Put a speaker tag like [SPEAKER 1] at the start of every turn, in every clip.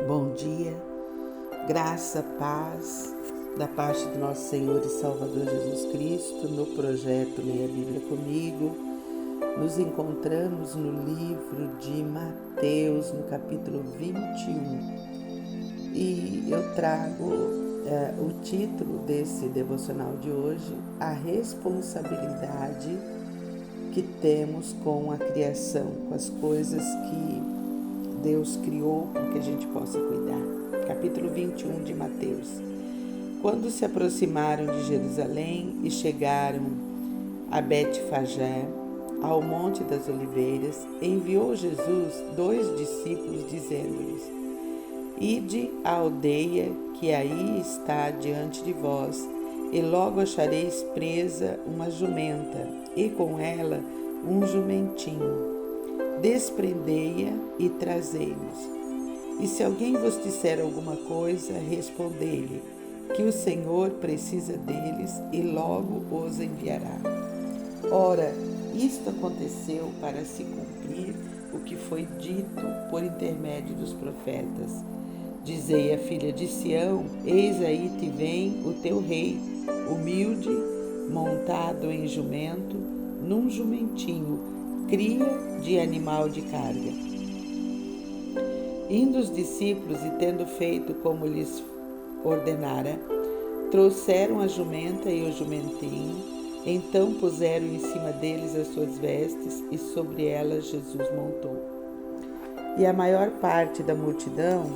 [SPEAKER 1] Bom dia, graça, paz, da parte do nosso Senhor e Salvador Jesus Cristo, no projeto Leia a Bíblia Comigo. Nos encontramos no livro de Mateus, no capítulo 21. E eu trago o título desse devocional de hoje, a responsabilidade que temos com a criação, com as coisas que Deus criou para que a gente possa cuidar. Capítulo 21 de Mateus. Quando se aproximaram de Jerusalém e chegaram a Betfagé, ao Monte das Oliveiras, enviou Jesus 2 discípulos, dizendo-lhes: Ide à aldeia que aí está diante de vós, e logo achareis presa uma jumenta, e com ela um jumentinho. Desprendei-a e trazei-nos. E se alguém vos disser alguma coisa, respondei-lhe que o Senhor precisa deles e logo os enviará. Ora, isto aconteceu para se cumprir o que foi dito por intermédio dos profetas. Dizei à filha de Sião: Eis aí te vem o teu rei, humilde, montado em jumento, num jumentinho, cria de animal de carga. Indo os discípulos e tendo feito como lhes ordenara, trouxeram a jumenta e o jumentinho, então puseram em cima deles as suas vestes e sobre elas Jesus montou. E a maior parte da multidão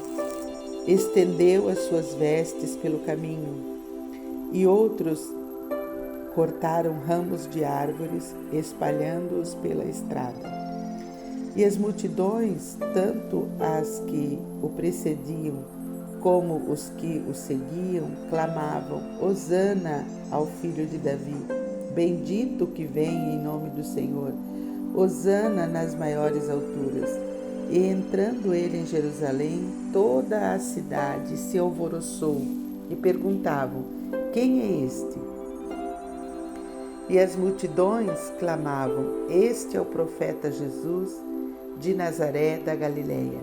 [SPEAKER 1] estendeu as suas vestes pelo caminho, e outros cortaram ramos de árvores, espalhando-os pela estrada. E as multidões, tanto as que o precediam como os que o seguiam, clamavam: Hosana ao filho de Davi, bendito que vem em nome do Senhor, Hosana nas maiores alturas. E entrando ele em Jerusalém, toda a cidade se alvoroçou e perguntavam: Quem é este? E as multidões clamavam: Este é o profeta Jesus de Nazaré da Galileia.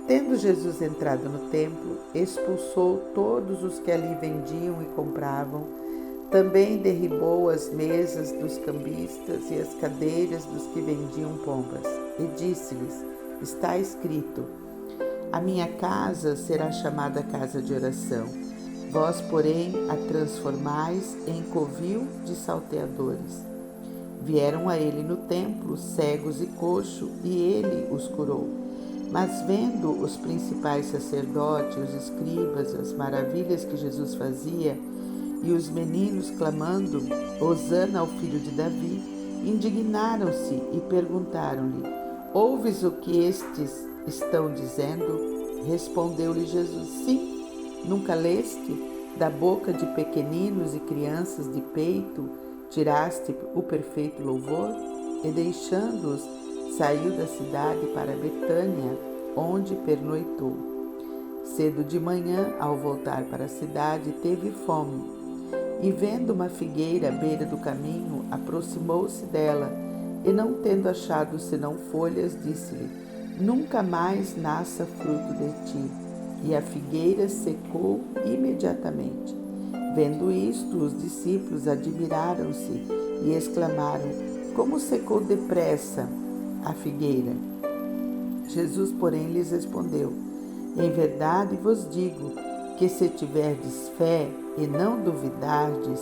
[SPEAKER 1] Tendo Jesus entrado no templo, expulsou todos os que ali vendiam e compravam. Também derribou as mesas dos cambistas e as cadeiras dos que vendiam pombas. E disse-lhes: Está escrito: A minha casa será chamada casa de oração. Vós, porém, a transformais em covil de salteadores. Vieram a ele no templo cegos e coxos, e ele os curou. Mas vendo os principais sacerdotes, os escribas, as maravilhas que Jesus fazia, e os meninos clamando: Hosana ao filho de Davi, indignaram-se e perguntaram-lhe: Ouves o que estes estão dizendo? Respondeu-lhe Jesus: Sim. Nunca leste? Da boca de pequeninos e crianças de peito tiraste o perfeito louvor? E deixando-os, saiu da cidade para Betânia, onde pernoitou. Cedo de manhã, ao voltar para a cidade, teve fome. E vendo uma figueira à beira do caminho, aproximou-se dela, e não tendo achado senão folhas, disse-lhe: Nunca mais nasça fruto de ti. E a figueira secou imediatamente. Vendo isto, os discípulos admiraram-se e exclamaram: Como secou depressa a figueira? Jesus, porém, lhes respondeu: Em verdade vos digo que se tiverdes fé e não duvidardes,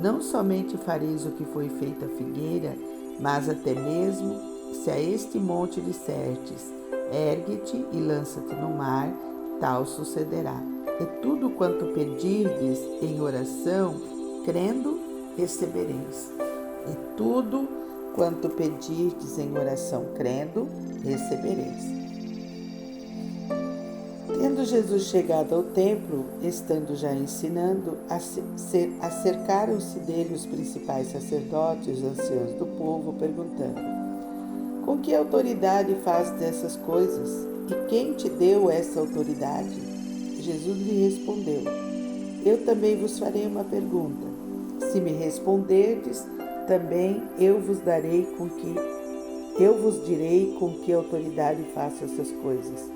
[SPEAKER 1] não somente fareis o que foi feito à figueira, mas até mesmo se a este monte dissertes: Ergue-te e lança-te no mar, tal sucederá. E tudo quanto pedirdes em oração, crendo, recebereis. E tudo quanto pedirdes em oração, crendo, recebereis. Tendo Jesus chegado ao templo, estando já ensinando, acercaram-se dele os principais sacerdotes e os anciãos do povo, perguntando: Com que autoridade fazes essas coisas? E quem te deu essa autoridade? Jesus lhe respondeu: Eu também vos farei uma pergunta. Se me responderdes, também eu vos direi com que autoridade faço essas coisas.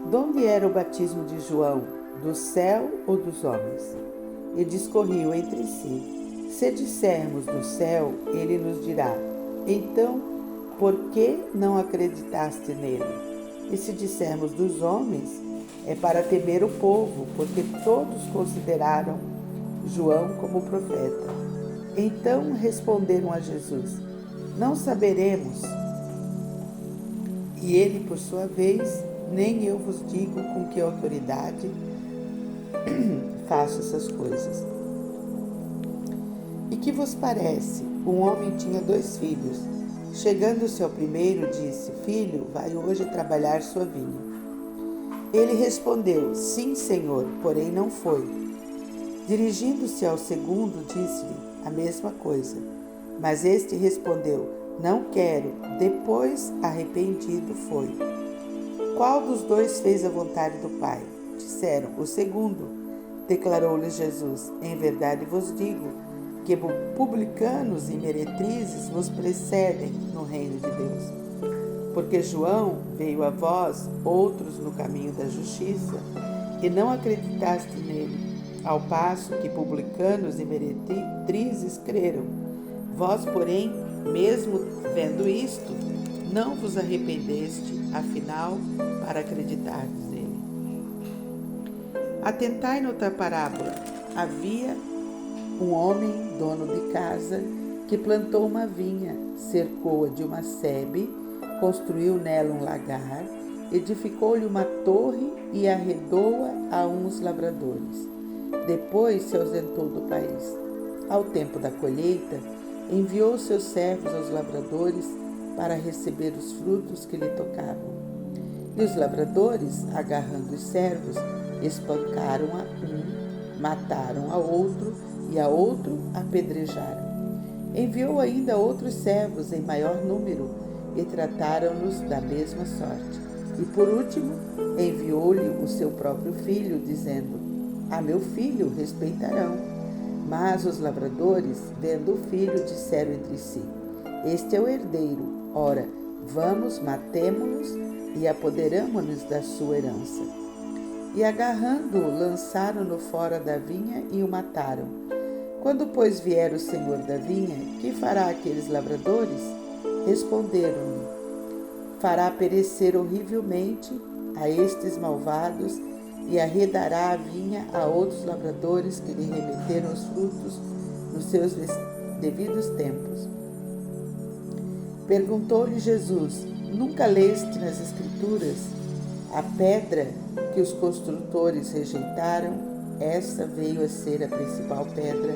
[SPEAKER 1] De onde era o batismo de João? Do céu ou dos homens? E discorriam entre si. Se dissermos do céu, ele nos dirá: então, por que não acreditaste nele? E se dissermos dos homens, é para temer o povo, porque todos consideraram João como profeta. Então responderam a Jesus: não saberemos. E ele, por sua vez, nem eu vos digo com que autoridade faço essas coisas. E que vos parece? Um homem tinha 2 filhos. Chegando-se ao primeiro, disse: filho, vai hoje trabalhar sua vinha. Ele respondeu: sim, senhor, porém não foi. Dirigindo-se ao segundo, disse-lhe a mesma coisa. Mas este respondeu: não quero. Depois, arrependido, foi. Qual dos 2 fez a vontade do Pai? Disseram: o segundo. Declarou-lhes Jesus: em verdade vos digo que publicanos e meretrizes vos precedem no reino de Deus. Porque João veio a vós, outros no caminho da justiça, e não acreditaste nele, ao passo que publicanos e meretrizes creram. Vós, porém, mesmo vendo isto, não vos arrependeste, afinal, para acreditardes nele. Atentai noutra parábola. Havia um homem, dono de casa, que plantou uma vinha, cercou-a de uma sebe, construiu nela um lagar, edificou-lhe uma torre e arredou-a a uns lavradores. Depois se ausentou do país. Ao tempo da colheita, enviou seus servos aos lavradores para receber os frutos que lhe tocavam. E os lavradores, agarrando os servos, espancaram a um, mataram a outro e a outro apedrejaram. Enviou ainda outros servos em maior número e trataram-nos da mesma sorte. E por último, enviou-lhe o seu próprio filho, dizendo: a meu filho respeitarão. Mas os lavradores, vendo o filho, disseram entre si: este é o herdeiro. Ora, vamos, matemo-nos e apoderamo-nos da sua herança. E agarrando-o, lançaram-no fora da vinha e o mataram. Quando, pois, vier o senhor da vinha, que fará aqueles lavradores? Responderam-lhe: fará perecer horrivelmente a estes malvados e arredará a vinha a outros lavradores que lhe remeteram os frutos nos seus devidos tempos. Perguntou-lhe Jesus: nunca leste nas Escrituras? A pedra que os construtores rejeitaram, essa veio a ser a principal pedra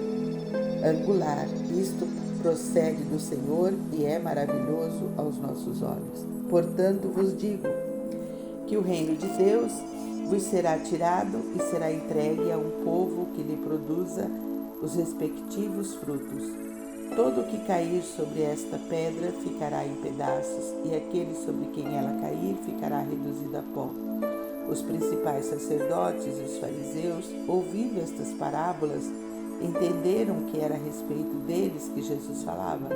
[SPEAKER 1] angular. Isto procede do Senhor e é maravilhoso aos nossos olhos. Portanto, vos digo que o reino de Deus vos será tirado e será entregue a um povo que lhe produza os respectivos frutos. Todo o que cair sobre esta pedra ficará em pedaços, e aquele sobre quem ela cair ficará reduzido a pó. Os principais sacerdotes e os fariseus, ouvindo estas parábolas, entenderam que era a respeito deles que Jesus falava.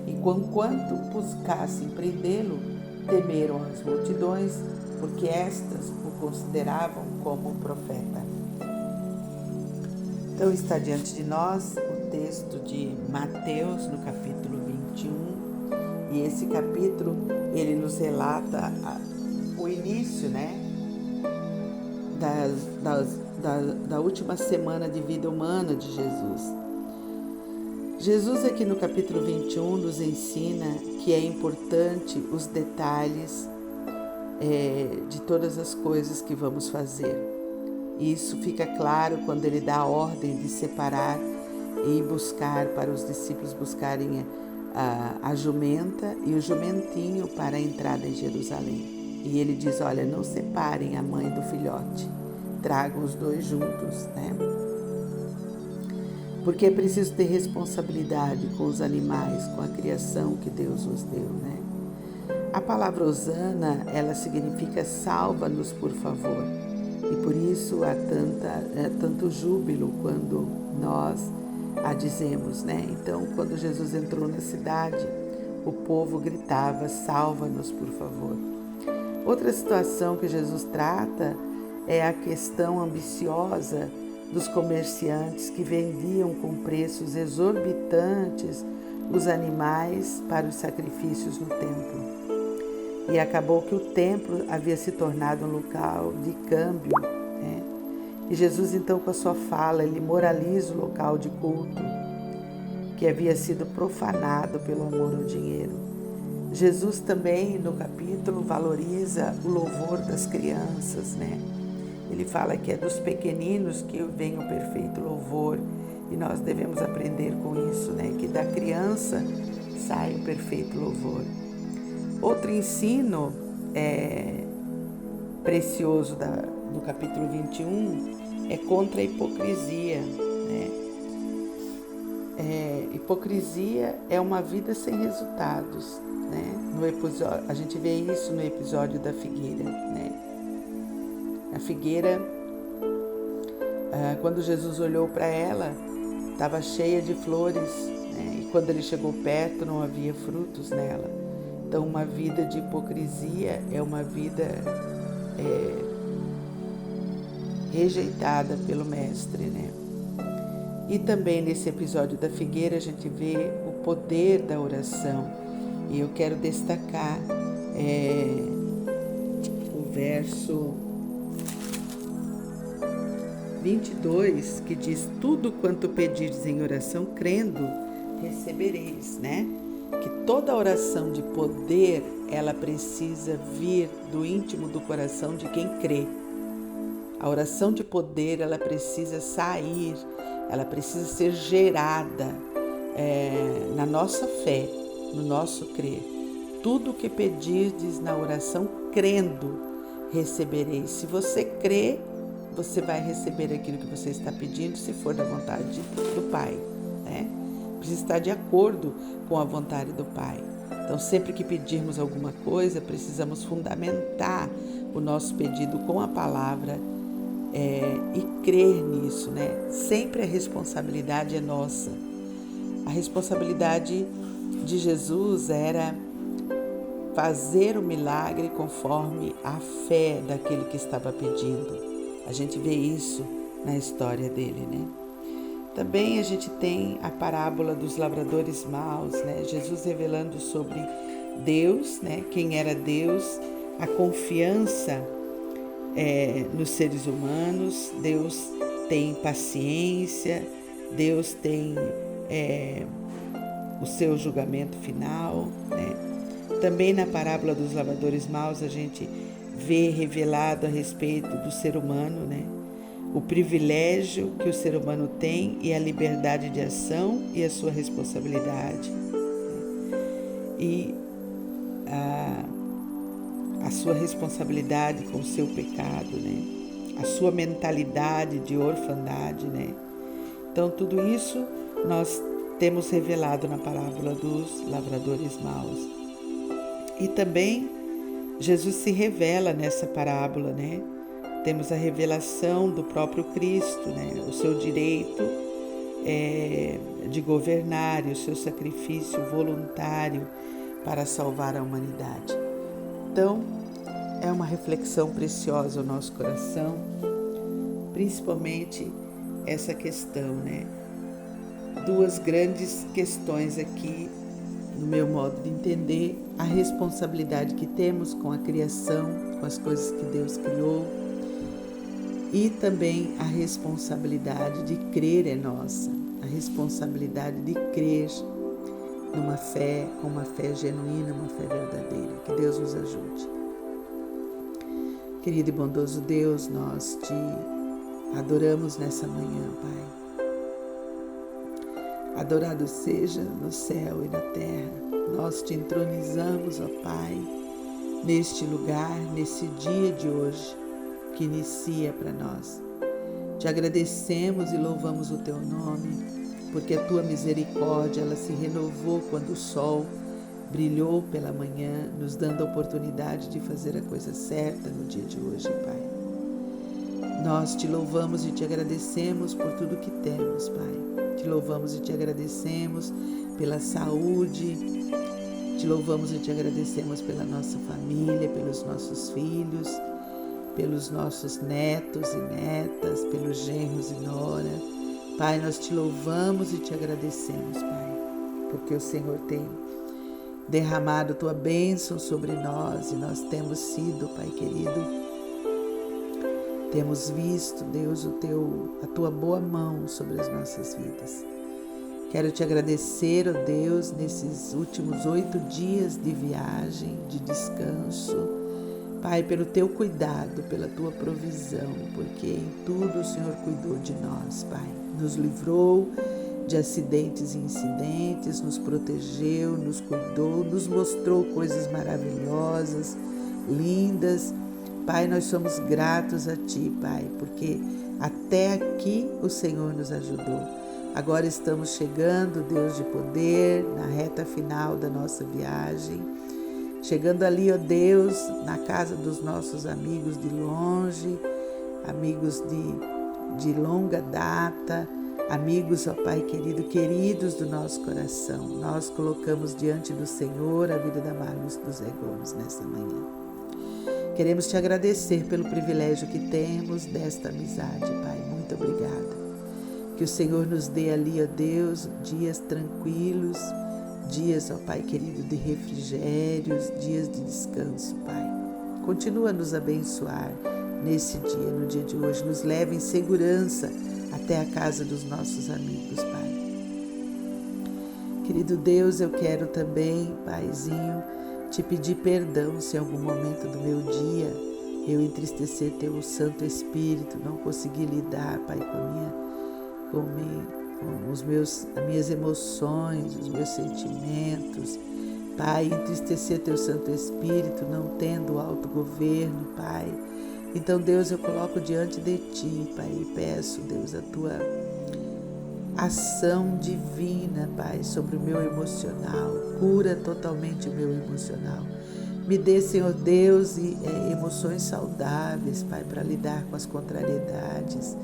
[SPEAKER 1] E conquanto buscassem prendê-lo, temeram as multidões, porque estas o consideravam como profeta. Então está diante de nós o texto de Mateus, no capítulo 21, e esse capítulo ele nos relata o início, da última semana de vida humana de Jesus. Jesus aqui no capítulo 21 nos ensina que é importante os detalhes de todas as coisas que vamos fazer. E isso fica claro quando ele dá a ordem de separar e buscar para os discípulos buscarem a jumenta e o jumentinho para a entrada em Jerusalém. E ele diz: olha, não separem a mãe do filhote, tragam os 2 juntos, Porque é preciso ter responsabilidade com os animais, com a criação que Deus nos deu, A palavra hosana, ela significa salva-nos, por favor. E por isso há tanto júbilo quando nós a dizemos, Então, quando Jesus entrou na cidade, o povo gritava: salva-nos, por favor. Outra situação que Jesus trata é a questão ambiciosa dos comerciantes que vendiam com preços exorbitantes os animais para os sacrifícios no templo. E acabou que o templo havia se tornado um local de câmbio, né? E Jesus, então, com a sua fala, ele moraliza o local de culto que havia sido profanado pelo amor ao dinheiro. Jesus também, no capítulo, valoriza o louvor das crianças, né? Ele fala que é dos pequeninos que vem o perfeito louvor, e nós devemos aprender com isso, né? Que da criança sai o perfeito louvor. Outro ensino precioso do capítulo 21 é contra a hipocrisia, né? Hipocrisia é uma vida sem resultados, né? A gente vê isso no episódio da figueira, né? A figueira, quando Jesus olhou para ela, estava cheia de flores, né? E quando ele chegou perto, não havia frutos nela. Então, uma vida de hipocrisia é uma vida rejeitada pelo Mestre, né? E também nesse episódio da figueira a gente vê o poder da oração. E eu quero destacar o verso 22, que diz: tudo quanto pedirdes em oração, crendo, recebereis, né? Que toda oração de poder, ela precisa vir do íntimo do coração de quem crê. A oração de poder, ela precisa sair, ela precisa ser gerada na nossa fé, no nosso crer. Tudo que pedirdes na oração, crendo, recebereis. Se você crê, você vai receber aquilo que você está pedindo, se for da vontade do Pai, né? Precisa estar de acordo com a vontade do Pai. Então, sempre que pedirmos alguma coisa, precisamos fundamentar o nosso pedido com a palavra e crer nisso, né? Sempre a responsabilidade é nossa. A responsabilidade de Jesus era fazer o milagre conforme a fé daquele que estava pedindo. A gente vê isso na história dele, né? Também a gente tem a parábola dos lavradores maus, né? Jesus revelando sobre Deus, né? Quem era Deus, a confiança nos seres humanos. Deus tem paciência, Deus tem o seu julgamento final, né? Também na parábola dos lavradores maus a gente vê revelado a respeito do ser humano, né? O privilégio que o ser humano tem e a liberdade de ação e a sua responsabilidade. E a sua responsabilidade com o seu pecado, né? A sua mentalidade de orfandade, né? Então, tudo isso nós temos revelado na parábola dos lavradores maus. E também Jesus se revela nessa parábola, né? Temos a revelação do próprio Cristo, né? O seu direito de governar e o seu sacrifício voluntário para salvar a humanidade. Então, é uma reflexão preciosa ao nosso coração, principalmente essa questão, né? Duas grandes questões aqui, no meu modo de entender: a responsabilidade que temos com a criação, com as coisas que Deus criou, e também a responsabilidade de crer é nossa, a responsabilidade de crer numa fé, com uma fé genuína, uma fé verdadeira. Que Deus nos ajude. Querido e bondoso Deus, nós te adoramos nessa manhã, Pai. Adorado seja no céu e na terra. Nós te entronizamos, ó Pai, neste lugar, nesse dia de hoje que inicia para nós. Te agradecemos e louvamos o teu nome, porque a tua misericórdia, ela se renovou quando o sol brilhou pela manhã, nos dando a oportunidade de fazer a coisa certa no dia de hoje, Pai. Nós te louvamos e te agradecemos por tudo que temos, Pai. Te louvamos e te agradecemos pela saúde, Te louvamos e te agradecemos pela nossa família, pelos nossos filhos, pelos nossos netos e netas, pelos genros e nora. Pai, nós te louvamos e te agradecemos, Pai, porque o Senhor tem derramado tua bênção sobre nós e nós temos sido, Pai querido, temos visto, Deus, a tua boa mão sobre as nossas vidas. Quero te agradecer, ó Deus, nesses últimos 8 dias de viagem, de descanso, Pai, pelo teu cuidado, pela tua provisão, porque em tudo o Senhor cuidou de nós, Pai. Nos livrou de acidentes e incidentes, nos protegeu, nos cuidou, nos mostrou coisas maravilhosas, lindas. Pai, nós somos gratos a Ti, Pai, porque até aqui o Senhor nos ajudou. Agora estamos chegando, Deus de poder, na reta final da nossa viagem. Chegando ali, ó Deus, na casa dos nossos amigos de longe, amigos de longa data, amigos, ó Pai querido, queridos do nosso coração. Nós colocamos diante do Senhor a vida da Marluz do Zé Gomes nessa manhã. Queremos te agradecer pelo privilégio que temos desta amizade, Pai. Muito obrigada. Que o Senhor nos dê ali, ó Deus, dias tranquilos, dias, ó Pai querido, de refrigérios, dias de descanso, Pai. Continua a nos abençoar nesse dia, no dia de hoje. Nos leve em segurança até a casa dos nossos amigos, Pai. Querido Deus, eu quero também, Paizinho, te pedir perdão se em algum momento do meu dia eu entristecer teu Santo Espírito, não conseguir lidar, Pai, com as minhas emoções, os meus sentimentos, Pai, entristecer teu Santo Espírito, não tendo autogoverno, Pai. Então, Deus, eu coloco diante de Ti, Pai, e peço, Deus, a Tua ação divina, Pai, sobre o meu emocional, cura totalmente o meu emocional. Me dê, Senhor Deus, emoções saudáveis, Pai, para lidar com as contrariedades.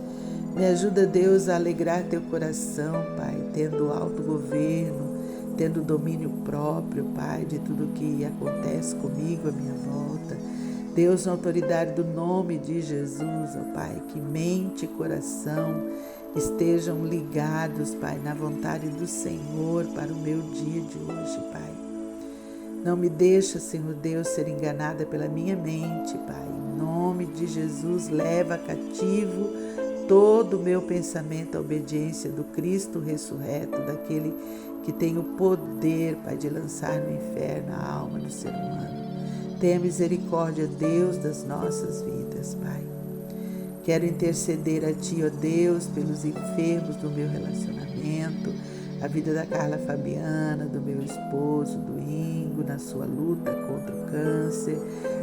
[SPEAKER 1] Me ajuda, Deus, a alegrar teu coração, Pai, tendo autogoverno, tendo domínio próprio, Pai, de tudo que acontece comigo, à minha volta. Deus, na autoridade do nome de Jesus, ó Pai, que mente e coração estejam ligados, Pai, na vontade do Senhor para o meu dia de hoje, Pai. Não me deixa, Senhor Deus, ser enganada pela minha mente, Pai. Em nome de Jesus, leva cativo todo o meu pensamento à obediência do Cristo ressurreto, daquele que tem o poder, Pai, de lançar no inferno a alma do ser humano. Tenha misericórdia, Deus, das nossas vidas, Pai. Quero interceder a Ti, ó Deus, pelos enfermos do meu relacionamento, a vida da Carla Fabiana, do meu esposo, do Ingo, na sua luta contra o câncer,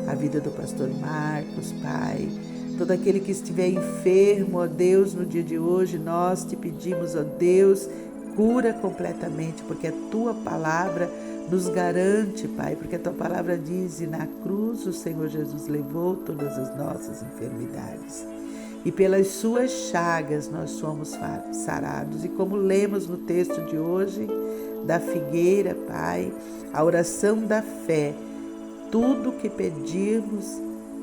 [SPEAKER 1] a vida do pastor Marcos, Pai. Todo aquele que estiver enfermo, ó Deus, no dia de hoje, nós te pedimos, ó Deus, cura completamente, porque a Tua palavra nos garante, Pai, porque a Tua palavra diz, e na cruz o Senhor Jesus levou todas as nossas enfermidades. E pelas suas chagas nós somos sarados. E como lemos no texto de hoje, da figueira, Pai, a oração da fé, tudo que pedirmos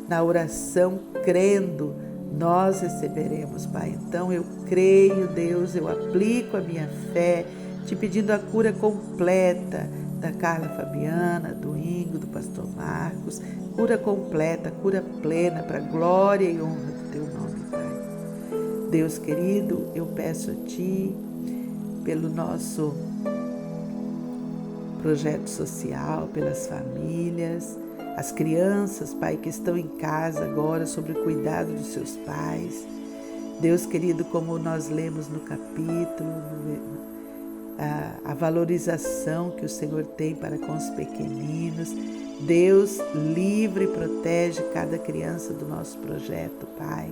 [SPEAKER 1] na oração, crendo, nós receberemos, Pai. Então eu creio, Deus, eu aplico a minha fé, te pedindo a cura completa da Carla Fabiana, do Ingo, do pastor Marcos, cura completa, cura plena, para a glória e honra do Teu nome, Pai. Deus querido, eu peço a Ti, pelo nosso projeto social, pelas famílias, as crianças, Pai, que estão em casa agora, sobre o cuidado dos seus pais. Deus querido, como nós lemos no capítulo, a valorização que o Senhor tem para com os pequeninos. Deus, livre e protege cada criança do nosso projeto, Pai.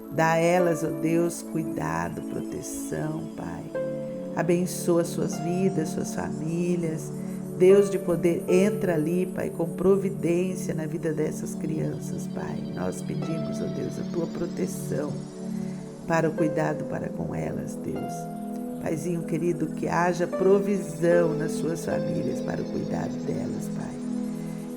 [SPEAKER 1] Dá a elas, ó Deus, cuidado, proteção, Pai. Abençoa suas vidas, suas famílias. Deus de poder, entra ali, Pai, com providência na vida dessas crianças, Pai. Nós pedimos, ó Deus, a Tua proteção para o cuidado para com elas, Deus. Paizinho querido, que haja provisão nas suas famílias para o cuidado delas, Pai.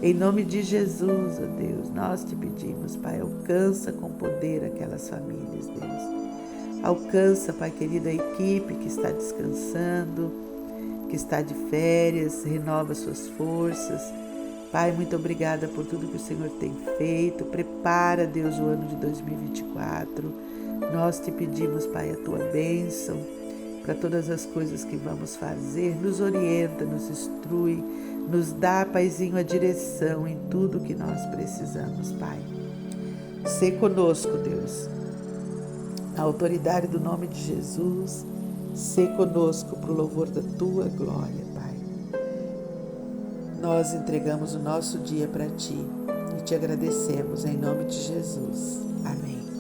[SPEAKER 1] Em nome de Jesus, ó Deus, nós te pedimos, Pai, alcança com poder aquelas famílias, Deus. Alcança, Pai querido, a equipe que está descansando, que está de férias, renova suas forças. Pai, muito obrigada por tudo que o Senhor tem feito. Prepara, Deus, o ano de 2024. Nós te pedimos, Pai, a tua bênção para todas as coisas que vamos fazer. Nos orienta, nos instrui, nos dá, Paizinho, a direção em tudo que nós precisamos, Pai. Sê conosco, Deus. A autoridade do nome de Jesus, sê conosco para o louvor da tua glória, Pai. Nós entregamos o nosso dia para ti e te agradecemos em nome de Jesus. Amém.